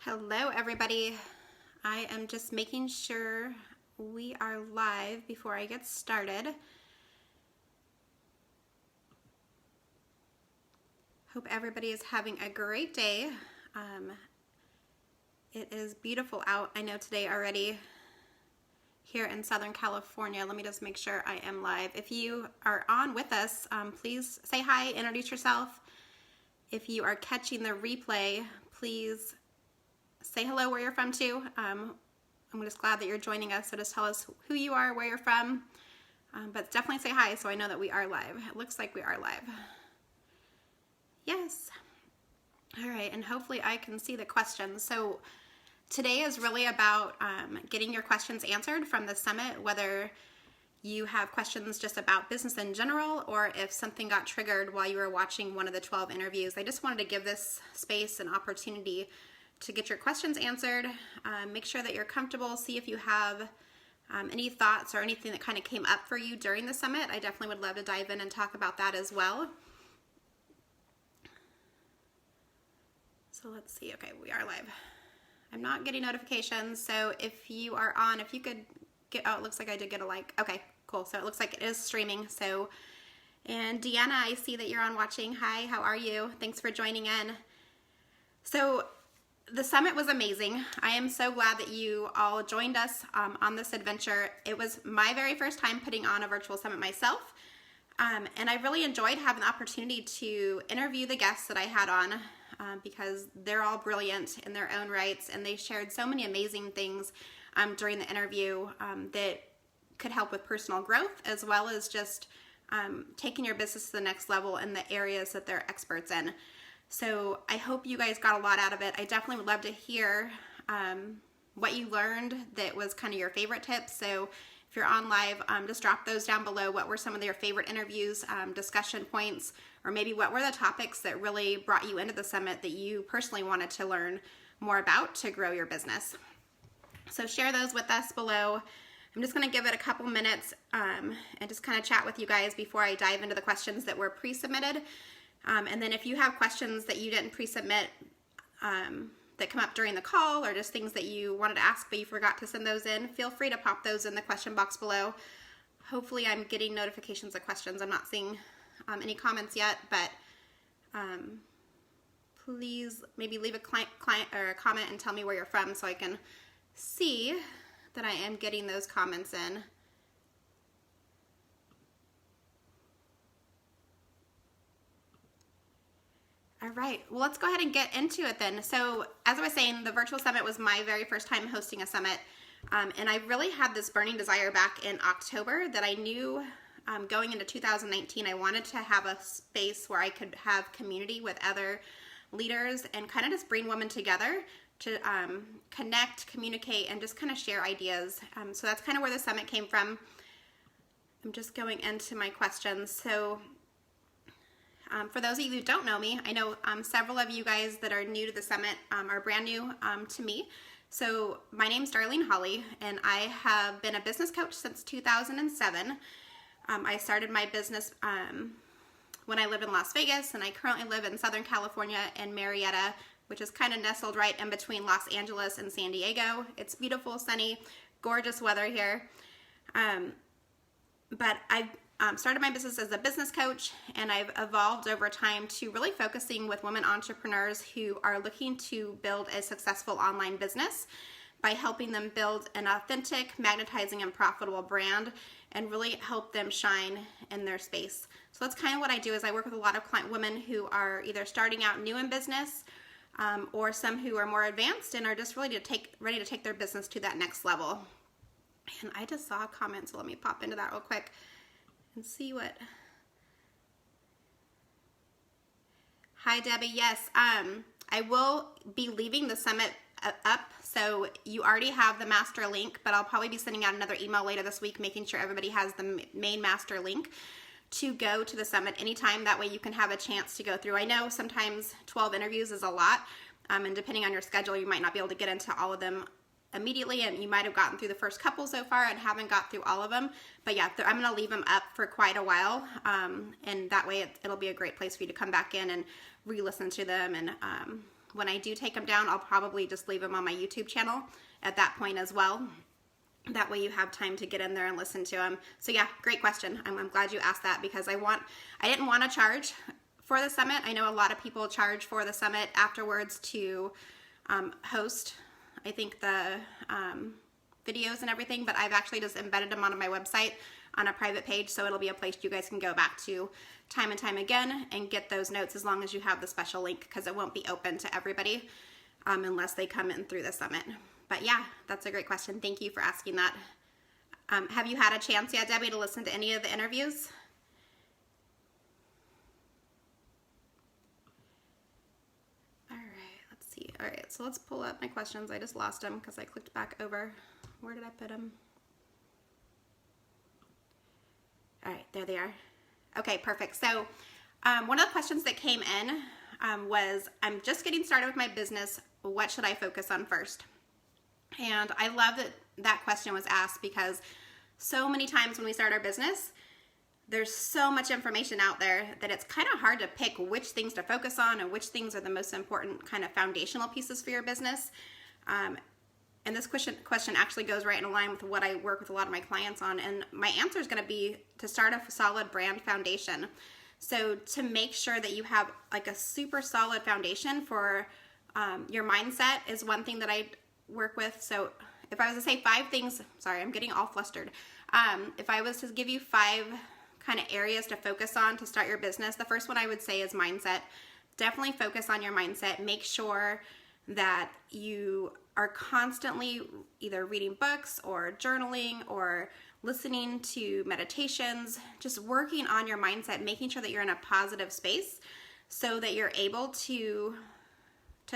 Hello everybody. I am just making sure we are live before I get started. Hope everybody is having a great day. It is beautiful out, I know today already here in Southern California. Let me just make sure I am live. If you are on with us, please say hi, introduce yourself. If you are catching the replay, please say hello, where you're from too. I'm just glad that you're joining us, so just tell us who you are, where you're from, but definitely say hi so I know that we are live. It looks like we are live. Yes. All right, and hopefully I can see the questions. So today is really about getting your questions answered from the summit, whether you have questions just about business in general or if something got triggered while you were watching one of the 12 interviews. I just wanted to give this space an opportunity to get your questions answered. Make sure that you're comfortable. See if you have any thoughts or anything that kind of came up for you during the summit. I definitely would love to dive in and talk about that as well. So let's see. Okay, we are live. I'm not getting notifications, so if you are on, if you could get, oh, it looks like I did get a like. Okay, cool. So it looks like it is streaming. So, and Deanna, I see that you're on watching. Hi, how are you? Thanks for joining in. So the summit was amazing. I am so glad that you all joined us on this adventure. It was my very first time putting on a virtual summit myself, and I really enjoyed having the opportunity to interview the guests that I had on because they're all brilliant in their own rights, and they shared so many amazing things during the interview that could help with personal growth as well as just taking your business to the next level in the areas that they're experts in. So I hope you guys got a lot out of it. I definitely would love to hear what you learned that was kind of your favorite tips. So if you're on live, just drop those down below. What were some of your favorite interviews, discussion points, or maybe what were the topics that really brought you into the summit that you personally wanted to learn more about to grow your business? So share those with us below. I'm just going to give it a couple minutes and just kind of chat with you guys before I dive into the questions that were pre-submitted. And then if you have questions that you didn't pre-submit that come up during the call or just things that you wanted to ask but you forgot to send those in, feel free to pop those in the question box below. Hopefully I'm getting notifications of questions. I'm not seeing any comments yet, but please maybe leave a client or a comment and tell me where you're from so I can see that I am getting those comments in. All right, well, let's go ahead and get into it then. So as I was saying, the virtual summit was my very first time hosting a summit. And I really had this burning desire back in October that I knew going into 2019, I wanted to have a space where I could have community with other leaders and kind of just bring women together to connect, communicate, and just kind of share ideas. So that's kind of where the summit came from. I'm just going into my questions. So for those of you who don't know me, I know several of you guys that are new to the summit are brand new to me. So my name's Darlene Hawley, and I have been a business coach since 2007. I started my business when I lived in Las Vegas, and I currently live in Southern California in Marietta, which is kind of nestled right in between Los Angeles and San Diego. It's beautiful, sunny, gorgeous weather here. But I've started my business as a business coach, and I've evolved over time to really focusing with women entrepreneurs who are looking to build a successful online business by helping them build an authentic, magnetizing, and profitable brand and really help them shine in their space. So that's kind of what I do is I work with a lot of client women who are either starting out new in business or some who are more advanced and are just really ready to take their business to that next level. And I just saw a comment, so let me pop into that real quick and see what. Hi Debbie, yes, I will be leaving the summit up, so you already have the master link, but I'll probably be sending out another email later this week making sure everybody has the main master link to go to the summit anytime. That way you can have a chance to go through. I know sometimes 12 interviews is a lot, and depending on your schedule you might not be able to get into all of them immediately, and you might have gotten through the first couple so far and haven't got through all of them. But yeah, I'm going to leave them up for quite a while, and that way it'll be a great place for you to come back in and re-listen to them and When I do take them down, I'll probably just leave them on my YouTube channel at that point as well. That way you have time to get in there and listen to them. So yeah, great question. I'm glad you asked that, because I didn't want to charge for the summit. I know a lot of people charge for the summit afterwards to host, I think, the videos and everything, but I've actually just embedded them onto my website on a private page, so it'll be a place you guys can go back to time and time again and get those notes, as long as you have the special link, because it won't be open to everybody unless they come in through the summit. But yeah, that's a great question. Thank you for asking that. Have you had a chance yet, Debbie, to listen to any of the interviews? All right, let's see. All right, so let's pull up my questions. I just lost them because I clicked back over. Where did I put them? All right, there they are. Okay, perfect. So one of the questions that came in was, I'm just getting started with my business. What should I focus on first? And I love that that question was asked, because so many times when we start our business, there's so much information out there that it's kind of hard to pick which things to focus on and which things are the most important kind of foundational pieces for your business. And this question actually goes right in line with what I work with a lot of my clients on. And my answer is going to be to start a solid brand foundation. So to make sure that you have like a super solid foundation for your mindset is one thing that I work with. So if I was to say 5 things, sorry, I'm getting all flustered. If I was to give you 5 kind of areas to focus on to start your business, the first one I would say is mindset. Definitely focus on your mindset. Make sure that you are constantly either reading books or journaling or listening to meditations, just working on your mindset, making sure that you're in a positive space so that you're able to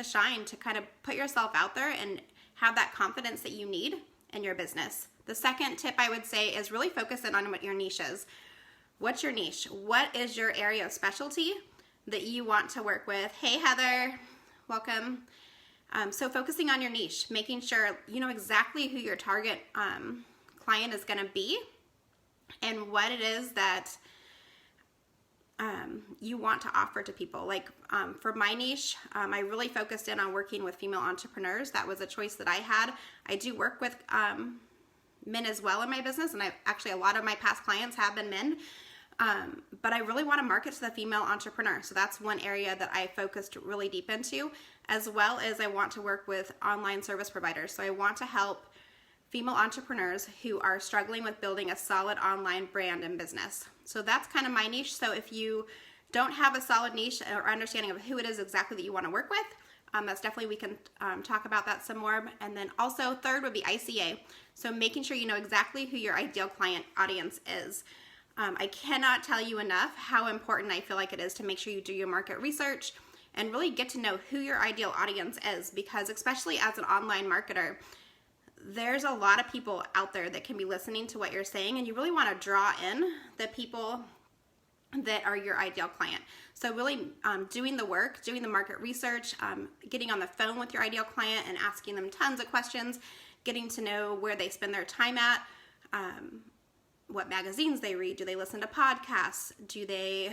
shine, to kind of put yourself out there and have that confidence that you need in your business. The second tip I would say is really focus in on what your niche is. What's your niche? What is your area of specialty that you want to work with? Hey, Heather, welcome. So focusing on your niche, making sure you know exactly who your target client is going to be and what it is that you want to offer to people. Like for my niche, I really focused in on working with female entrepreneurs. That was a choice that I had. I do work with men as well in my business, and actually a lot of my past clients have been men. But I really want to market to the female entrepreneur. So that's one area that I focused really deep into, as well as I want to work with online service providers. So I want to help female entrepreneurs who are struggling with building a solid online brand and business. So that's kind of my niche. So if you don't have a solid niche or understanding of who it is exactly that you want to work with, that's definitely, we can talk about that some more. And then also third would be ICA. So making sure you know exactly who your ideal client audience is. I cannot tell you enough how important I feel like it is to make sure you do your market research and really get to know who your ideal audience is, because especially as an online marketer, there's a lot of people out there that can be listening to what you're saying, and you really want to draw in the people that are your ideal client. So really doing the work, doing the market research, getting on the phone with your ideal client and asking them tons of questions, getting to know where they spend their time at, what magazines they read, do they listen to podcasts, do they,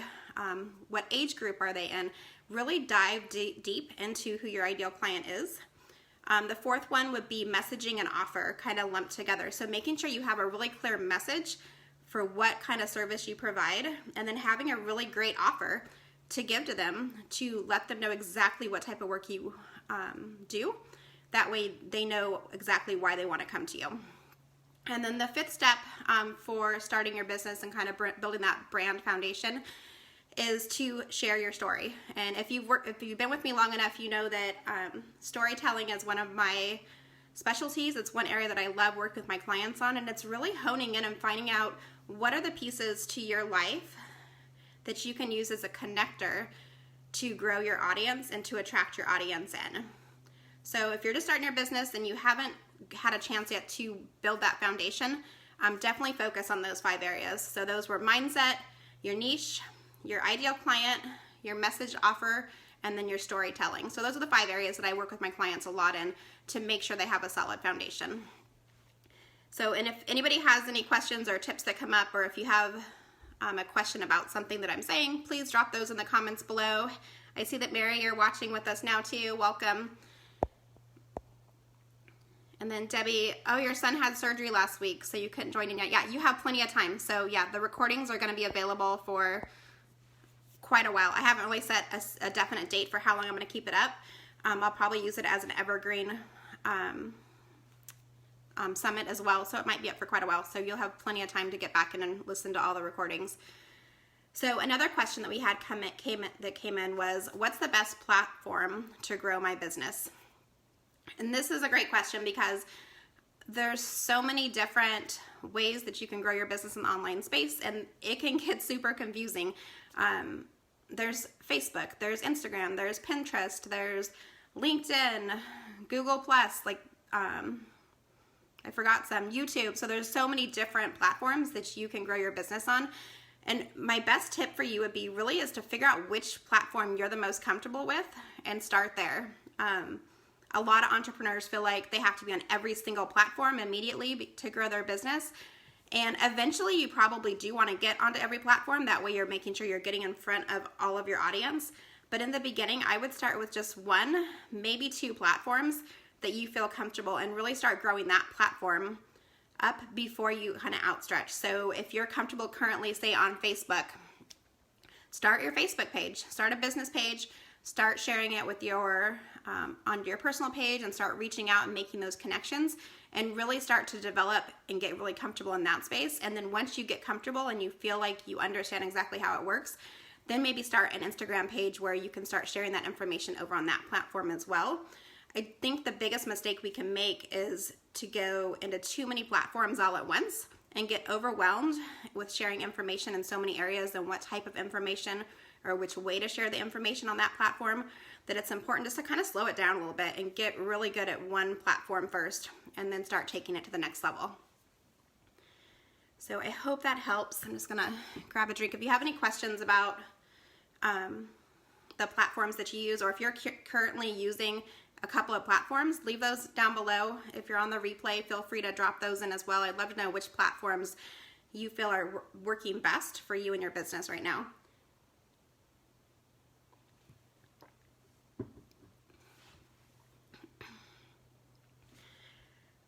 what age group are they in? Really dive deep into who your ideal client is. The fourth one would be messaging and offer kind of lumped together. So making sure you have a really clear message for what kind of service you provide, and then having a really great offer to give to them to let them know exactly what type of work you do. That way they know exactly why they want to come to you. And then the fifth step for starting your business and kind of building that brand foundation is to share your story. And if you've been with me long enough, you know that storytelling is one of my specialties. It's one area that I love working with my clients on, and it's really honing in and finding out what are the pieces to your life that you can use as a connector to grow your audience and to attract your audience in. So if you're just starting your business and you haven't had a chance yet to build that foundation, definitely focus on those 5 areas. So those were mindset, your niche, your ideal client, your message offer, and then your storytelling. So those are the 5 areas that I work with my clients a lot in to make sure they have a solid foundation. So, and if anybody has any questions or tips that come up, or if you have a question about something that I'm saying, please drop those in the comments below. I see that Mary, you're watching with us now too. Welcome. And then Debbie, oh, your son had surgery last week, so you couldn't join in yet. Yeah, you have plenty of time. So yeah, the recordings are going to be available for quite a while. I haven't really set a definite date for how long I'm going to keep it up. I'll probably use it as an evergreen summit as well, so it might be up for quite a while. So you'll have plenty of time to get back in and listen to all the recordings. So another question that we had came in was, what's the best platform to grow my business? And this is a great question because there's so many different ways that you can grow your business in the online space, and it can get super confusing. There's Facebook, there's Instagram, there's Pinterest, there's LinkedIn, Google+, I forgot some, YouTube. So there's so many different platforms that you can grow your business on. And my best tip for you would be really is to figure out which platform you're the most comfortable with and start there. A lot of entrepreneurs feel like they have to be on every single platform immediately to grow their business. And eventually you probably do want to get onto every platform. That way you're making sure you're getting in front of all of your audience. But in the beginning, I would start with just one, maybe two platforms that you feel comfortable, and really start growing that platform up before you kind of outstretch. So if you're comfortable currently, say on Facebook, start your Facebook page, start a business page, start sharing it with your on your personal page, and start reaching out and making those connections, and really start to develop and get really comfortable in that space. And then once you get comfortable and you feel like you understand exactly how it works, then maybe start an Instagram page where you can start sharing that information over on that platform as well. I think the biggest mistake we can make is to go into too many platforms all at once and get overwhelmed with sharing information in so many areas and what type of information or which way to share the information on that platform, that it's important just to kind of slow it down a little bit and get really good at one platform first and then start taking it to the next level. So I hope that helps. I'm just gonna grab a drink. If you have any questions about the platforms that you use, or if you're currently using a couple of platforms, leave those down below. If you're on the replay, feel free to drop those in as well. I'd love to know which platforms you feel are working best for you and your business right now.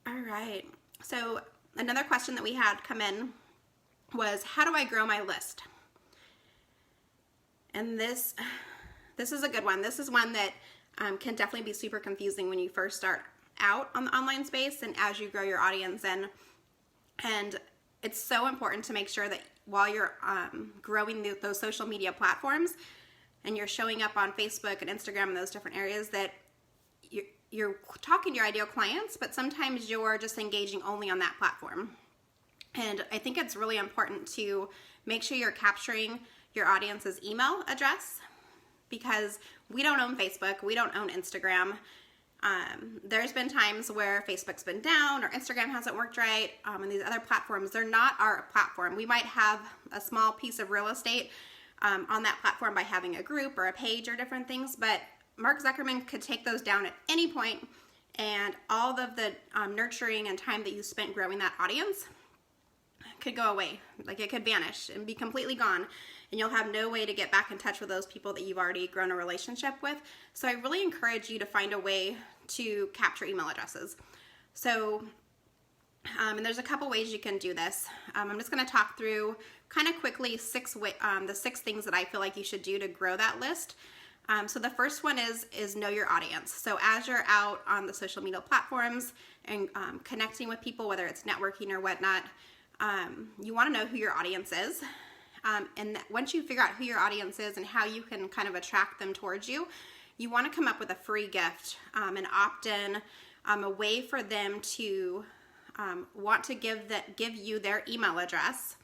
All right, so another question that we had come in was, how do I grow my list? And this is a good one. This is one that can definitely be super confusing when you first start out on the online space and as you grow your audience. And it's so important to make sure that while you're growing those social media platforms and you're showing up on Facebook and Instagram and those different areas, that you're talking to your ideal clients, but sometimes you're just engaging only on that platform. And I think it's really important to make sure you're capturing your audience's email address, because we don't own Facebook, we don't own Instagram. There's been times where Facebook's been down or Instagram hasn't worked right, and these other platforms, they're not our platform. We might have a small piece of real estate on that platform by having a group or a page or different things, but Mark Zuckerman could take those down at any point, and all of the nurturing and time that you spent growing that audience could go away. Like, it could vanish and be completely gone, and you'll have no way to get back in touch with those people that you've already grown a relationship with. So I really encourage you to find a way to capture email addresses. So, and there's a couple ways you can do this. I'm just going to talk through kind of quickly the 6 things that I feel like you should do to grow that list. So the first one is know your audience. So as you're out on the social media platforms and connecting with people, whether it's networking or whatnot, you want to know who your audience is. And once you figure out who your audience is and how you can kind of attract them towards you, you want to come up with a free gift, an opt-in, a way for them to want to give you their email address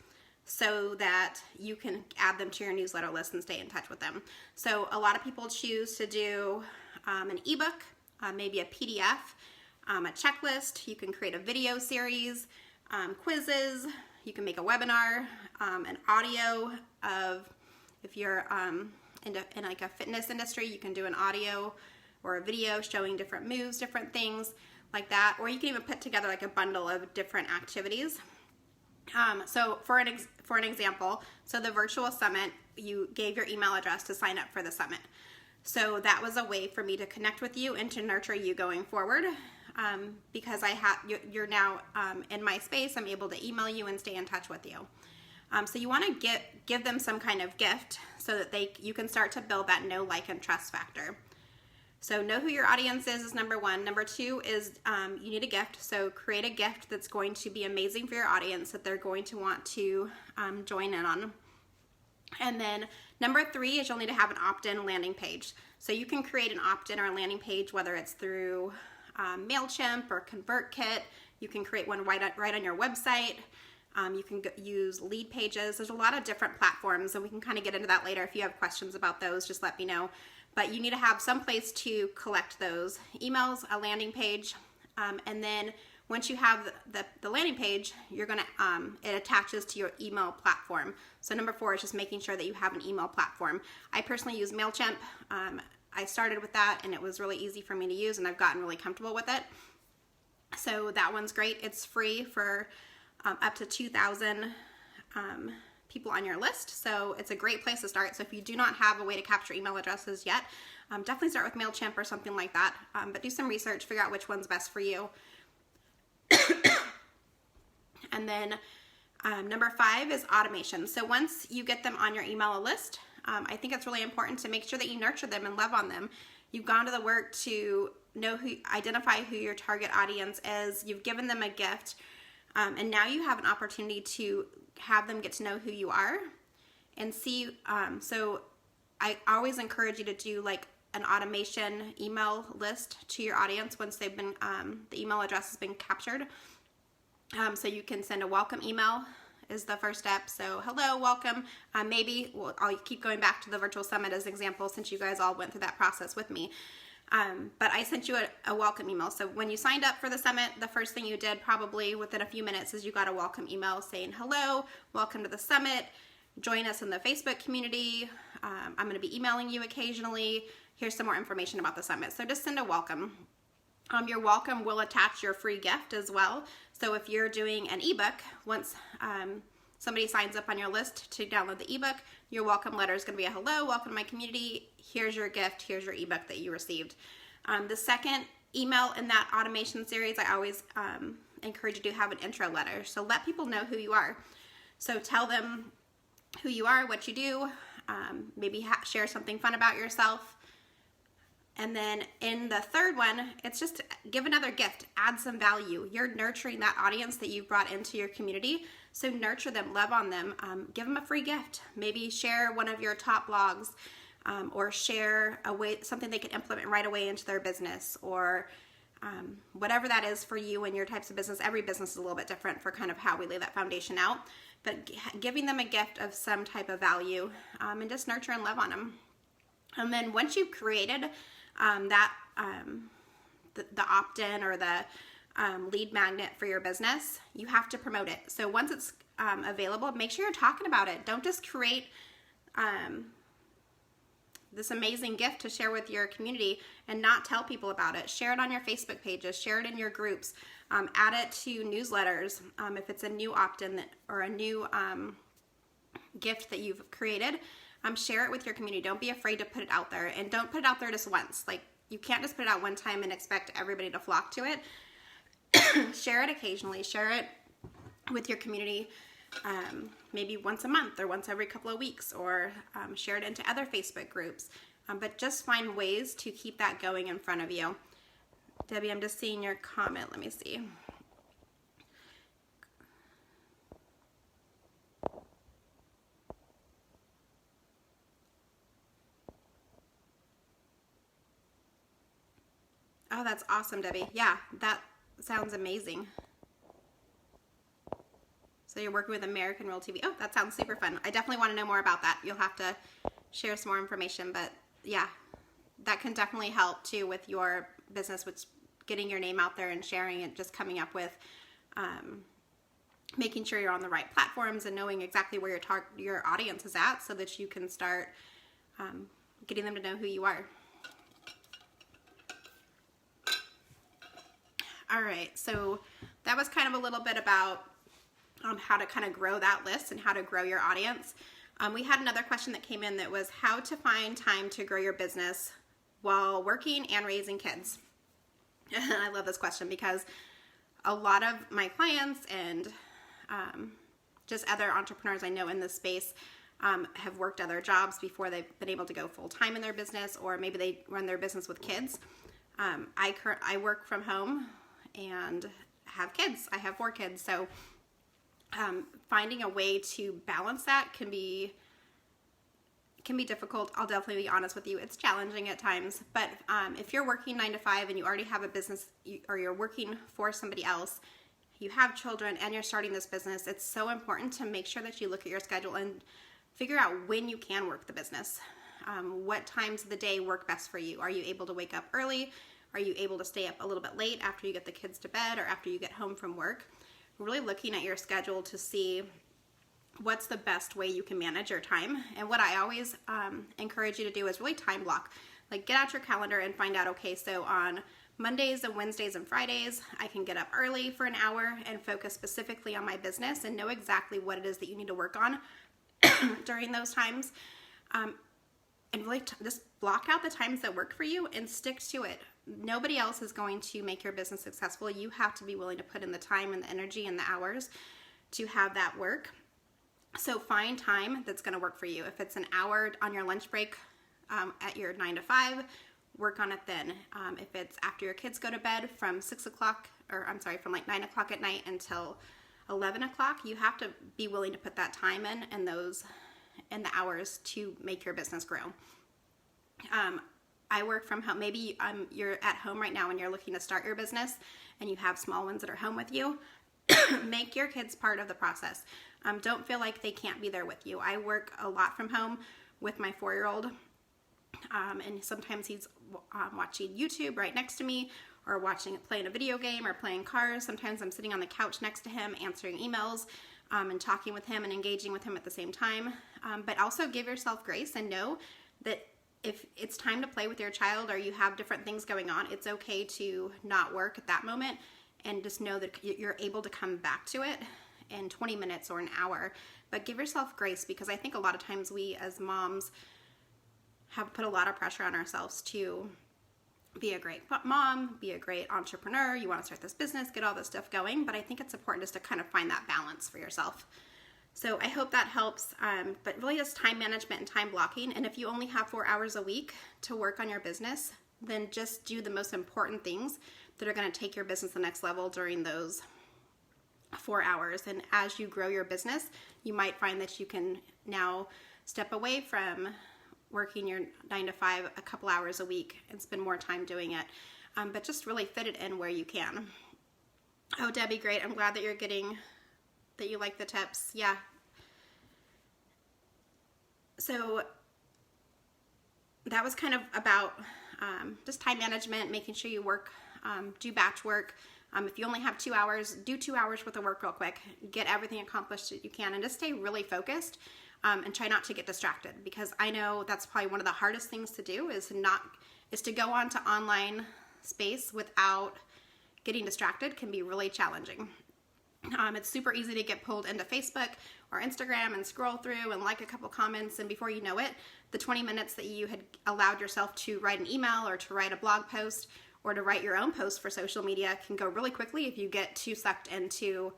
so that you can add them to your newsletter list and stay in touch with them. So a lot of people choose to do an ebook, maybe a PDF, a checklist. You can create a video series, quizzes. You can make a webinar, an audio of, if you're in like a fitness industry, you can do an audio or a video showing different moves, different things like that. Or you can even put together like a bundle of different activities. So for an example, so the virtual summit, you gave your email address to sign up for the summit. So that was a way for me to connect with you and to nurture you going forward. Because you're now in my space, I'm able to email you and stay in touch with you. So you want to give them some kind of gift so that you can start to build that know, like, and trust factor. So know who your audience is number one. Number two is you need a gift. So create a gift that's going to be amazing for your audience that they're going to want to join in on. And then number three is you'll need to have an opt-in landing page. So you can create an opt-in or a landing page, whether it's through MailChimp or ConvertKit. You can create one right on your website. You can use lead pages. There's a lot of different platforms, and we can kind of get into that later. If you have questions about those, just let me know. But you need to have some place to collect those emails, a landing page, and then once you have the landing page, you're gonna it attaches to your email platform. So number four is just making sure that you have an email platform. I personally use MailChimp. I started with that, and it was really easy for me to use, and I've gotten really comfortable with it. So that one's great. It's free for up to 2,000 people on your list. So it's a great place to start. So if you do not have a way to capture email addresses yet, definitely start with MailChimp or something like that. But do some research, figure out which one's best for you. And then number five is automation. So once you get them on your email list, I think it's really important to make sure that you nurture them and love on them. You've gone to the work to identify who your target audience is. You've given them a gift. And now you have an opportunity to have them get to know who you are and see. So I always encourage you to do like an automation email list to your audience once they've been, the email address has been captured. So you can send a welcome email is the first step. So hello, welcome. I'll keep going back to the virtual summit as an example since you guys all went through that process with me. But I sent you a welcome email. So when you signed up for the summit, the first thing you did probably within a few minutes is you got a welcome email saying, hello, welcome to the summit. Join us in the Facebook community. I'm going to be emailing you occasionally. Here's some more information about the summit. So just send a welcome. Your welcome will attach your free gift as well. So if you're doing an ebook, once somebody signs up on your list to download the ebook, your welcome letter is going to be a hello, welcome to my community. Here's your gift. Here's your ebook that you received. The second email in that automation series, I always encourage you to have an intro letter. So let people know who you are. So tell them who you are, what you do, maybe share something fun about yourself. And then in the third one, it's just give another gift, add some value. You're nurturing that audience that you've brought into your community. So nurture them, love on them, give them a free gift. Maybe share one of your top blogs or share something they can implement right away into their business or whatever that is for you and your types of business. Every business is a little bit different for kind of how we lay that foundation out. But giving them a gift of some type of value and just nurture and love on them. And then once you've created the opt-in or the lead magnet for your business, you have to promote it. So once it's available, make sure you're talking about it. Don't just create this amazing gift to share with your community and not tell people about it. Share it on your Facebook pages, share it in your groups, add it to newsletters. If it's a new opt-in or a new gift that you've created, share it with your community. Don't be afraid to put it out there, and don't put it out there just once. Like, you can't just put it out one time and expect everybody to flock to it. Share it occasionally. Share it with your community, maybe once a month or once every couple of weeks, or share it into other Facebook groups. But just find ways to keep that going in front of you. Debbie, I'm just seeing your comment. Let me see. Oh, that's awesome, Debbie. Yeah, that sounds amazing. So you're working with American Real TV. Oh, that sounds super fun. I definitely want to know more about that. You'll have to share some more information, but yeah, that can definitely help too with your business, with getting your name out there and sharing it, just coming up with making sure you're on the right platforms and knowing exactly where your audience is at so that you can start getting them to know who you are. All right, so that was kind of a little bit about how to kind of grow that list and how to grow your audience. We had another question that came in that was how to find time to grow your business while working and raising kids. I love this question because a lot of my clients and just other entrepreneurs I know in this space have worked other jobs before they've been able to go full time in their business, or maybe they run their business with kids. I work from home and have kids. I have 4 kids, so finding a way to balance that can be difficult. I'll definitely be honest with you. It's challenging at times, but if you're working 9 to 5 and you already have a business, or you're working for somebody else, you have children and you're starting this business, it's so important to make sure that you look at your schedule and figure out when you can work the business. What times of the day work best for you? Are you able to wake up early? Are you able to stay up a little bit late after you get the kids to bed or after you get home from work? Really looking at your schedule to see what's the best way you can manage your time. And what I always encourage you to do is really time block. Like, get out your calendar and find out, okay, so on Mondays and Wednesdays and Fridays, I can get up early for an hour and focus specifically on my business and know exactly what it is that you need to work on during those times. And really just block out the times that work for you and stick to it. Nobody else is going to make your business successful. You have to be willing to put in the time and the energy and the hours to have that work. So find time that's going to work for you. If it's an hour on your lunch break at your 9 to 5, work on it then. If it's after your kids go to bed from from like 9 o'clock at night until 11 o'clock, you have to be willing to put that time in and the hours to make your business grow. I work from home. Maybe you're at home right now and you're looking to start your business and you have small ones that are home with you. Make your kids part of the process. Don't feel like they can't be there with you. I work a lot from home with my 4-year-old, and sometimes he's watching YouTube right next to me, or playing a video game or playing Cars. Sometimes I'm sitting on the couch next to him answering emails and talking with him and engaging with him at the same time. But also give yourself grace and know that if it's time to play with your child or you have different things going on, it's okay to not work at that moment, and just know that you're able to come back to it in 20 minutes or an hour. But give yourself grace, because I think a lot of times we as moms have put a lot of pressure on ourselves to be a great mom, be a great entrepreneur. You want to start this business, get all this stuff going. But I think it's important just to kind of find that balance for yourself. So I hope that helps. But really just time management and time blocking. And if you only have 4 hours a week to work on your business, then just do the most important things that are going to take your business to the next level during those 4 hours. And as you grow your business, you might find that you can now step away from working your 9 to 5 a couple hours a week and spend more time doing it. But just really fit it in where you can. Oh, Debbie, great. I'm glad that you like the tips. Yeah. So that was kind of about just time management, making sure you work, do batch work. If you only have 2 hours, do 2 hours worth of work real quick. Get everything accomplished that you can, and just stay really focused and try not to get distracted, because I know that's probably one of the hardest things to do is to go on to online space without getting distracted. Can be really challenging. It's super easy to get pulled into Facebook or Instagram and scroll through and like a couple comments, and before you know it, the 20 minutes that you had allowed yourself to write an email or to write a blog post or to write your own post for social media can go really quickly if you get too sucked into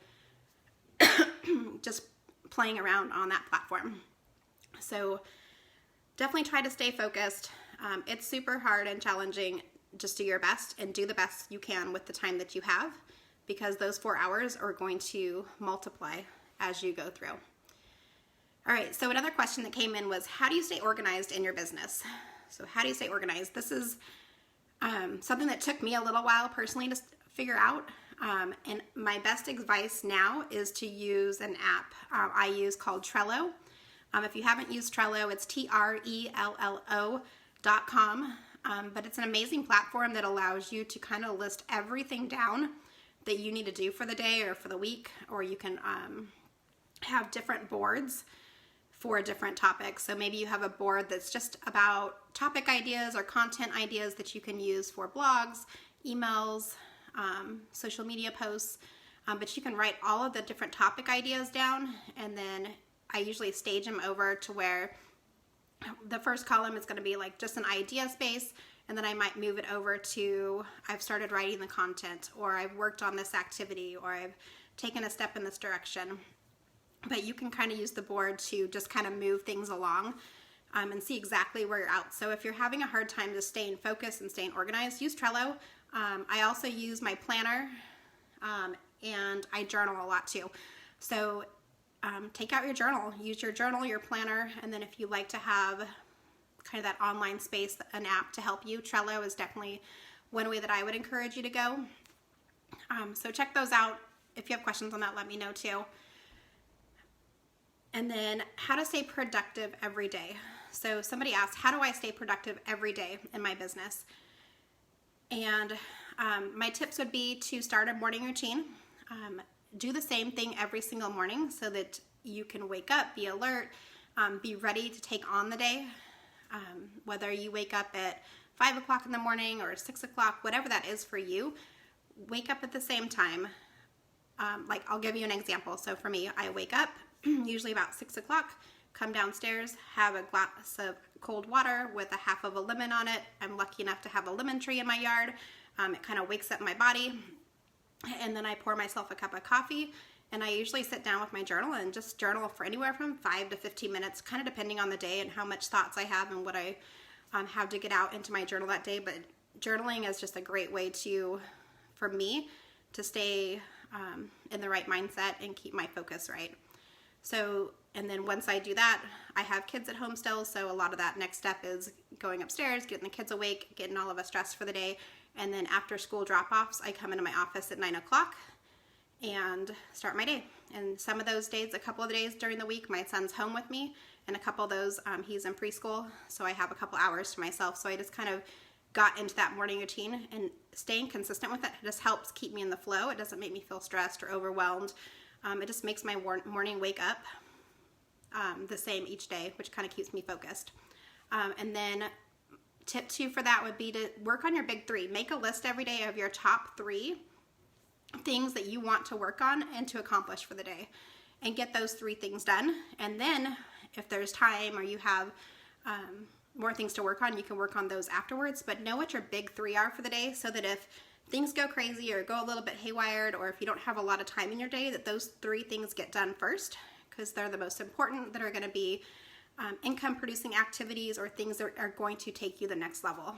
just playing around on that platform. So definitely try to stay focused. It's super hard and challenging. Just do your best and do the best you can with the time that you have, because those 4 hours are going to multiply as you go through. All right, so another question that came in was, how do you stay organized in your business? So how do you stay organized? This is something that took me a little while personally to figure out. And my best advice now is to use an app I use called Trello. If you haven't used Trello, it's Trello.com. But it's an amazing platform that allows you to kind of list everything down that you need to do for the day or for the week, or you can have different boards for different topics. So maybe you have a board that's just about topic ideas or content ideas that you can use for blogs, emails, social media posts, but you can write all of the different topic ideas down and then I usually stage them over to where the first column is going to be like just an idea space, and then I might move it over to I've started writing the content, or I've worked on this activity, or I've taken a step in this direction. But you can kind of use the board to just kind of move things along and see exactly where you're at. So if you're having a hard time just staying focused and staying organized, use Trello. I also use my planner, and I journal a lot too. So take out your journal, use your journal, your planner, and then if you like to have kind of that online space, an app to help you, Trello is definitely one way that I would encourage you to go. So check those out. If you have questions on that, let me know too. And then how to stay productive every day. So somebody asked, how do I stay productive every day in my business? And my tips would be to start a morning routine. Do the same thing every single morning so that you can wake up, be alert, be ready to take on the day. Whether you wake up at 5 o'clock in the morning or 6 o'clock, whatever that is for you, wake up at the same time. Like I'll give you an example. So for me, I wake up usually about 6 o'clock, come downstairs, have a glass of cold water with a half of a lemon on it. I'm lucky enough to have a lemon tree in my yard. It kind of wakes up my body. And then I pour myself a cup of coffee, and I usually sit down with my journal and just journal for anywhere from 5 to 15 minutes, kind of depending on the day and how much thoughts I have and what I have to get out into my journal that day. But journaling is just a great way for me to stay in the right mindset and keep my focus right. So, and then once I do that, I have kids at home still, so a lot of that next step is going upstairs, getting the kids awake, getting all of us dressed for the day, and then after school drop-offs, I come into my office at 9 o'clock and start my day. And some of those days, a couple of days during the week, my son's home with me, and a couple of those, he's in preschool, so I have a couple hours to myself. So I just kind of got into that morning routine, and staying consistent with it just helps keep me in the flow. It doesn't make me feel stressed or overwhelmed. It just makes my morning wake up the same each day, which kind of keeps me focused. And then tip 2 for that would be to work on your big 3. Make a list every day of your top 3 things that you want to work on and to accomplish for the day, and get those 3 things done. And then if there's time or you have more things to work on, you can work on those afterwards. But know what your big 3 are for the day, so that if things go crazy or go a little bit haywired, or if you don't have a lot of time in your day, that those 3 things get done first, because they're the most important, that are going to be income producing activities or things that are going to take you the next level.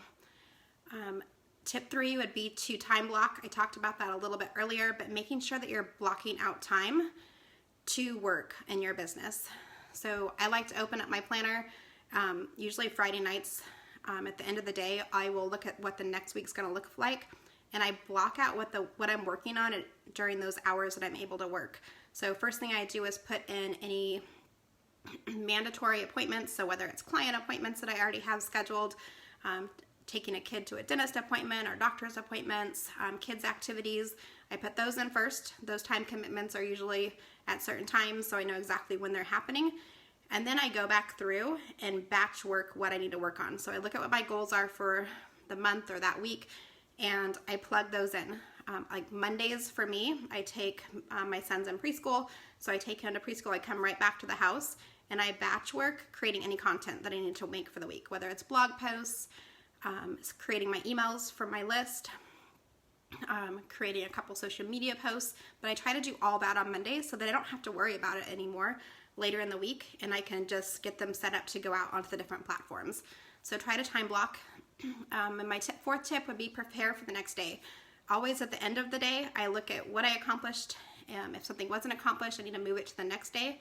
Tip 3 would be to time block. I talked about that a little bit earlier, but making sure that you're blocking out time to work in your business. So I like to open up my planner, usually Friday nights. At the end of the day, I will look at what the next week's going to look like, and I block out what I'm working on during those hours that I'm able to work. So first thing I do is put in any mandatory appointments, so whether it's client appointments that I already have scheduled, taking a kid to a dentist appointment or doctor's appointments, kids activities, I put those in first. Those time commitments are usually at certain times, so I know exactly when they're happening. And then I go back through and batch work what I need to work on. So I look at what my goals are for the month or that week, and I plug those in. Like Mondays for me, I take my son's in preschool, so I take him to preschool. I come right back to the house, and I batch work creating any content that I need to make for the week, whether it's blog posts, creating my emails for my list, creating a couple social media posts. But I try to do all that on Mondays so that I don't have to worry about it anymore later in the week, and I can just get them set up to go out onto the different platforms. So try to time block. And my 4th tip would be prepare for the next day. Always at the end of the day, I look at what I accomplished. If something wasn't accomplished, I need to move it to the next day.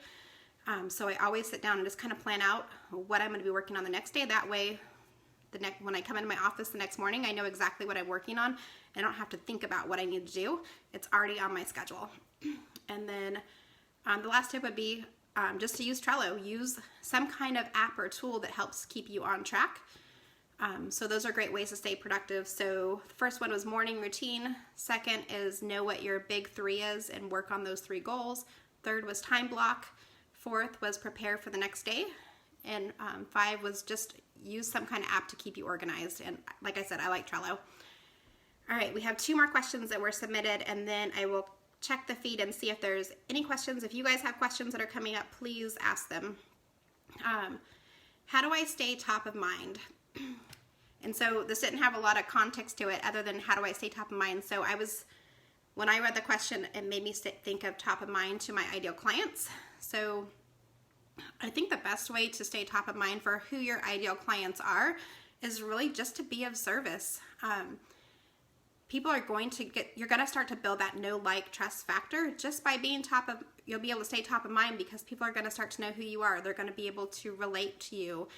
So I always sit down and just kind of plan out what I'm going to be working on the next day. That way, when I come into my office the next morning, I know exactly what I'm working on. I don't have to think about what I need to do. It's already on my schedule. And then the last tip would be just to use Trello. Use some kind of app or tool that helps keep you on track. So those are great ways to stay productive. So the first one was morning routine. Second is know what your big 3 is and work on those 3 goals. Third was time block. 4th was prepare for the next day. And 5 was just use some kind of app to keep you organized. And like I said, I like Trello. All right, we have 2 more questions that were submitted, and then I will check the feed and see if there's any questions. If you guys have questions that are coming up, please ask them. How do I stay top of mind? And so this didn't have a lot of context to it other than how do I stay top of mind. So when I read the question, it made me think of top of mind to my ideal clients. So I think the best way to stay top of mind for who your ideal clients are is really just to be of service. People are going to you're going to start to build that know, like, trust factor just by being you'll be able to stay top of mind because people are going to start to know who you are. They're going to be able to relate to you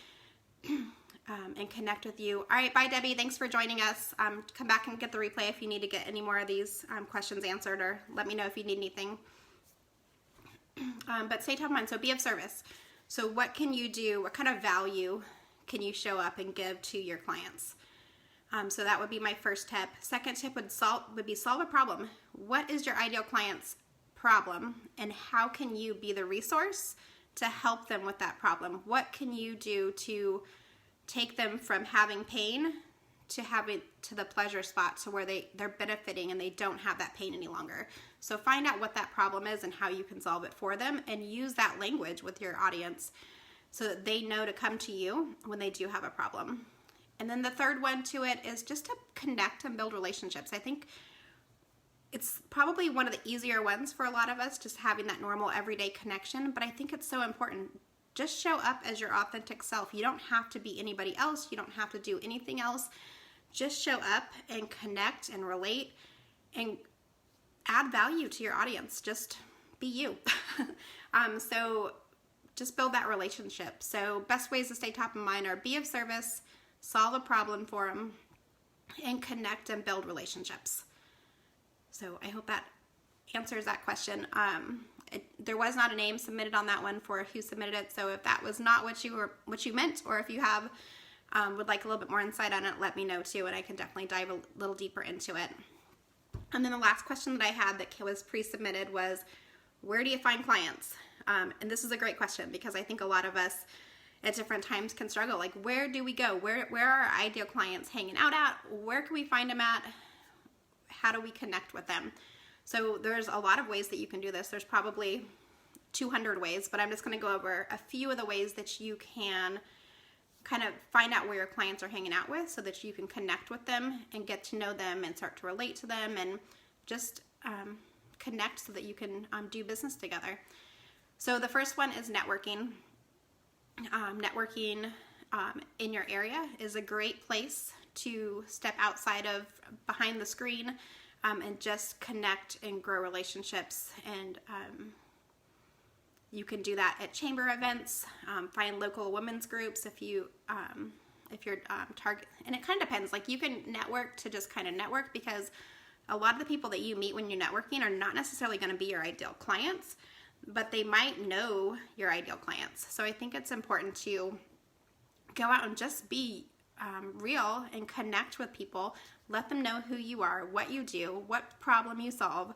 and connect with you. All right, bye, Debbie. Thanks for joining us. Come back and get the replay if you need to get any more of these questions answered, or let me know if you need anything. But stay top of mind. So be of service. So what can you do? What kind of value can you show up and give to your clients? So that would be my first tip. Second tip would be solve a problem. What is your ideal client's problem, and how can you be the resource to help them with that problem? What can you do to take them from having pain to the pleasure spot, to where they're benefiting and they don't have that pain any longer? So find out what that problem is and how you can solve it for them, and use that language with your audience so that they know to come to you when they do have a problem. And then the third one to it is just to connect and build relationships. I think it's probably one of the easier ones for a lot of us, just having that normal everyday connection, but I think it's so important. Just show up as your authentic self. You don't have to be anybody else. You don't have to do anything else. Just show up and connect and relate and add value to your audience. Just be you. So just build that relationship. So best ways to stay top of mind are be of service, solve a problem for them, and connect and build relationships. So I hope that answers that question. There was not a name submitted on that one for who submitted it. So if that was not what you meant, or if you have would like a little bit more insight on it, let me know too, and I can definitely dive a little deeper into it. And then the last question that I had that was pre-submitted was, where do you find clients? And this is a great question because I think a lot of us at different times can struggle. Like, where do we go? Where are our ideal clients hanging out at? Where can we find them at? How do we connect with them? So there's a lot of ways that you can do this. There's probably 200 ways, but I'm just going to go over a few of the ways that you can kind of find out where your clients are hanging out with, so that you can connect with them and get to know them and start to relate to them and just connect so that you can do business together. So the first one is networking. Networking in your area is a great place to step outside of behind the screen and just connect and grow relationships. And you can do that at chamber events. Find local women's groups if you're target. And it kind of depends. Like, you can network to just kind of network, because a lot of the people that you meet when you're networking are not necessarily going to be your ideal clients, but they might know your ideal clients. So I think it's important to go out and just be real and connect with people. Let them know who you are, what you do, what problem you solve,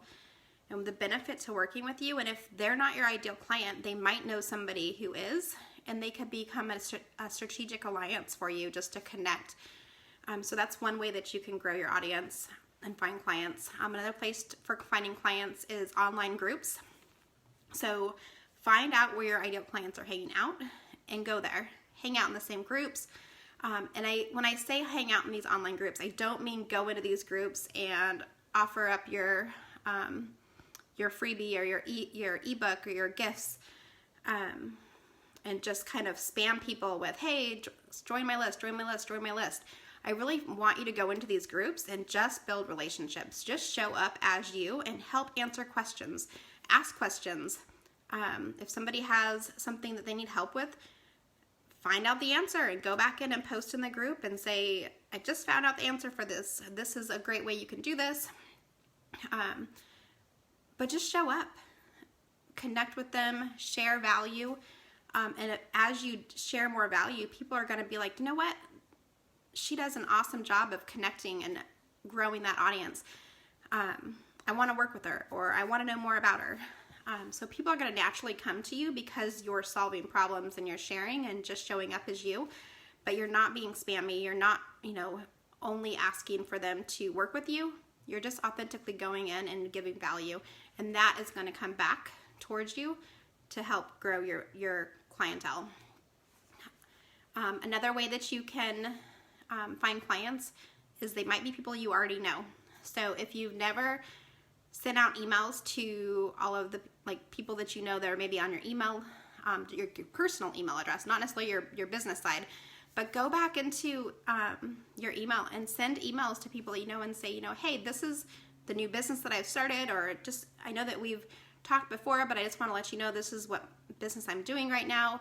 and the benefit to working with you. And if they're not your ideal client, they might know somebody who is, and they could become a strategic alliance for you just to connect. So that's one way that you can grow your audience and find clients. Another place for finding clients is online groups. So find out where your ideal clients are hanging out and go there. Hang out in the same groups. And when I say hang out in these online groups, I don't mean go into these groups and offer up your freebie or your ebook or your gifts, and just kind of spam people with, hey, join my list, join my list, join my list. I really want you to go into these groups and just build relationships. Just show up as you and help answer questions. Ask questions. If somebody has something that they need help with, find out the answer and go back in and post in the group and say, I just found out the answer for this. This is a great way you can do this. But just show up. Connect with them. Share value. And as you share more value, people are going to be like, you know what? She does an awesome job of connecting and growing that audience. I want to work with her, or I want to know more about her. So people are going to naturally come to you because you're solving problems and you're sharing and just showing up as you, but you're not being spammy. You're not, only asking for them to work with you. You're just authentically going in and giving value. and that is going to come back towards you to help grow your clientele. Another way that you can find clients is they might be people you already know. So if you've never sent out emails to all of the people that you know that are maybe on your email, your personal email address, not necessarily your business side, but go back into your email and send emails to people that you know and say, hey, this is the new business that I've started, or just, I know that we've talked before, but I just want to let you know this is what business I'm doing right now.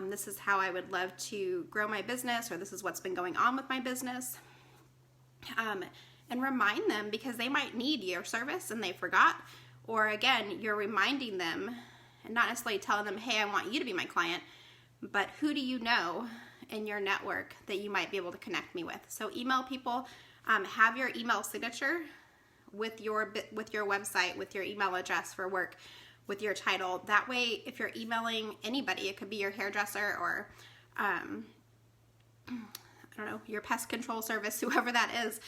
This is how I would love to grow my business, or this is what's been going on with my business. And remind them, because they might need your service and they forgot, or again, you're reminding them and not necessarily telling them, hey, I want you to be my client, but who do you know in your network that you might be able to connect me with? So email people, have your email signature with your website, with your email address for work, with your title. That way, if you're emailing anybody, it could be your hairdresser or I don't know, your pest control service, whoever that is,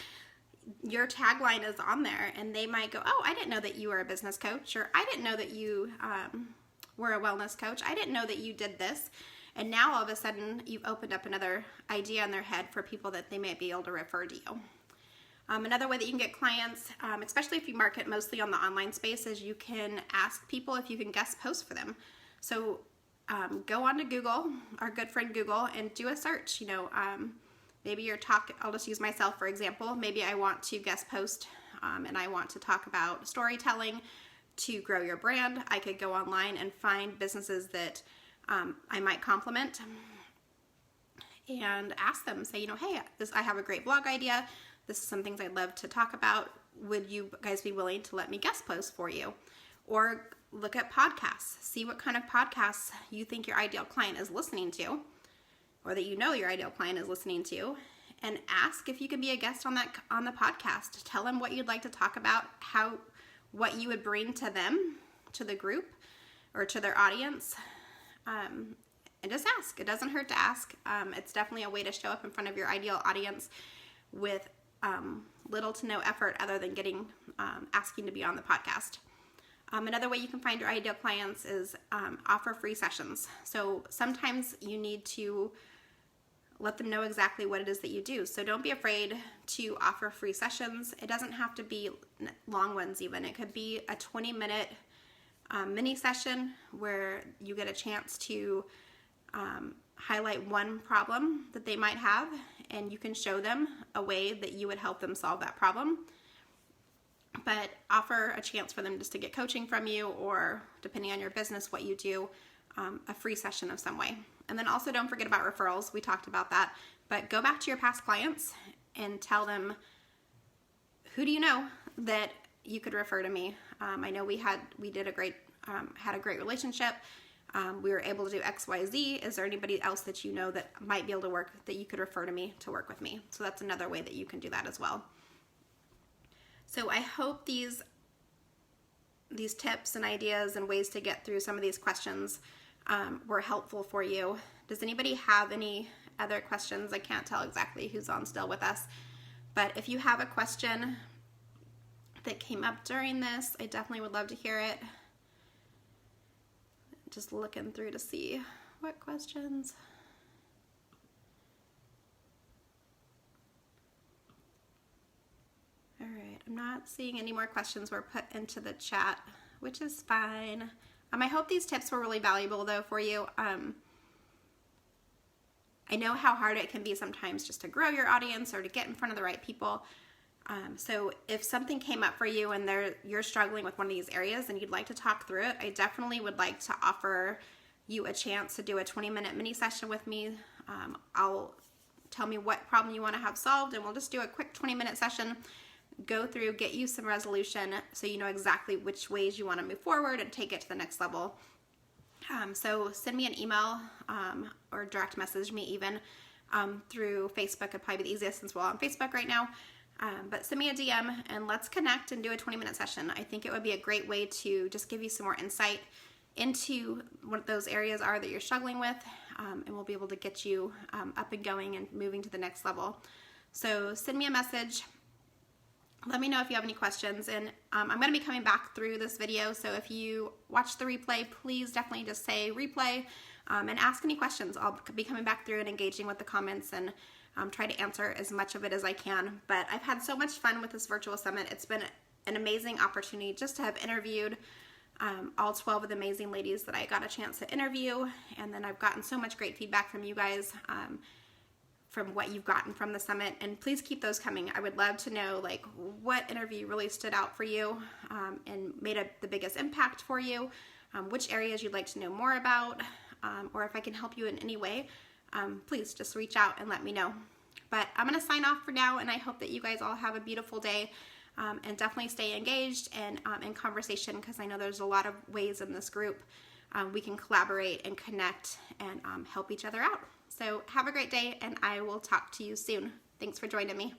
your tagline is on there, and they might go, oh, I didn't know that you were a business coach, or I didn't know that you were a wellness coach. I didn't know that you did this. And now all of a sudden you've opened up another idea in their head for people that they may be able to refer to you. Another way that you can get clients, especially if you market mostly on the online space, is you can ask people if you can guest post for them. So go on to Google, our good friend Google, and do a search. Maybe you're I'll just use myself for example. Maybe I want to guest post and I want to talk about storytelling to grow your brand. I could go online and find businesses that I might compliment and ask them, say, hey, I have a great blog idea. This is some things I'd love to talk about. Would you guys be willing to let me guest post for you? Or look at podcasts. See what kind of podcasts you think your ideal client is listening to, or that your ideal client is listening to, and ask if you can be a guest on the podcast. Tell them what you'd like to talk about, what you would bring to them, to the group, or to their audience, and just ask. It doesn't hurt to ask. It's definitely a way to show up in front of your ideal audience with little to no effort other than asking to be on the podcast. Another way you can find your ideal clients is offer free sessions. So sometimes you need to let them know exactly what it is that you do. So don't be afraid to offer free sessions. It doesn't have to be long ones even. It could be a 20-minute mini session where you get a chance to highlight one problem that they might have, and you can show them a way that you would help them solve that problem. But offer a chance for them just to get coaching from you, or depending on your business, what you do, a free session of some way. And then also don't forget about referrals. We talked about that, but go back to your past clients and tell them, who do you know that you could refer to me? I know we had a great relationship. We were able to do X, Y, Z. Is there anybody else that you know that might be able to work, that you could refer to me to work with me? So that's another way that you can do that as well. So I hope these tips and ideas and ways to get through some of these questions were helpful for you. Does anybody have any other questions? I can't tell exactly who's on still with us, but if you have a question that came up during this, I definitely would love to hear it. Just looking through to see what questions. All right, I'm not seeing any more questions were put into the chat, which is fine. I hope these tips were really valuable though for you. I know how hard it can be sometimes just to grow your audience or to get in front of the right people. So if something came up for you and you're struggling with one of these areas and you'd like to talk through it, I definitely would like to offer you a chance to do a 20-minute mini session with me. Tell me what problem you want to have solved, and we'll just do a quick 20-minute session, go through, get you some resolution so you know exactly which ways you want to move forward and take it to the next level. So send me an email or direct message me even through Facebook. Would probably be the easiest since we're all on Facebook right now. But send me a DM and let's connect and do a 20-minute session. I think it would be a great way to just give you some more insight into what those areas are that you're struggling with, and we'll be able to get you up and going and moving to the next level. So send me a message Let me know if you have any questions, and I'm going to be coming back through this video, so if you watch the replay, please definitely just say replay and ask any questions. I'll be coming back through and engaging with the comments and try to answer as much of it as I can. But I've had so much fun with this virtual summit. It's been an amazing opportunity just to have interviewed all 12 of the amazing ladies that I got a chance to interview, and then I've gotten so much great feedback from you guys from what you've gotten from the summit, and please keep those coming. I would love to know like what interview really stood out for you and made the biggest impact for you, which areas you'd like to know more about, or if I can help you in any way, please just reach out and let me know. But I'm going to sign off for now, and I hope that you guys all have a beautiful day, and definitely stay engaged and in conversation, because I know there's a lot of ways in this group we can collaborate and connect and help each other out. So have a great day, and I will talk to you soon. Thanks for joining me.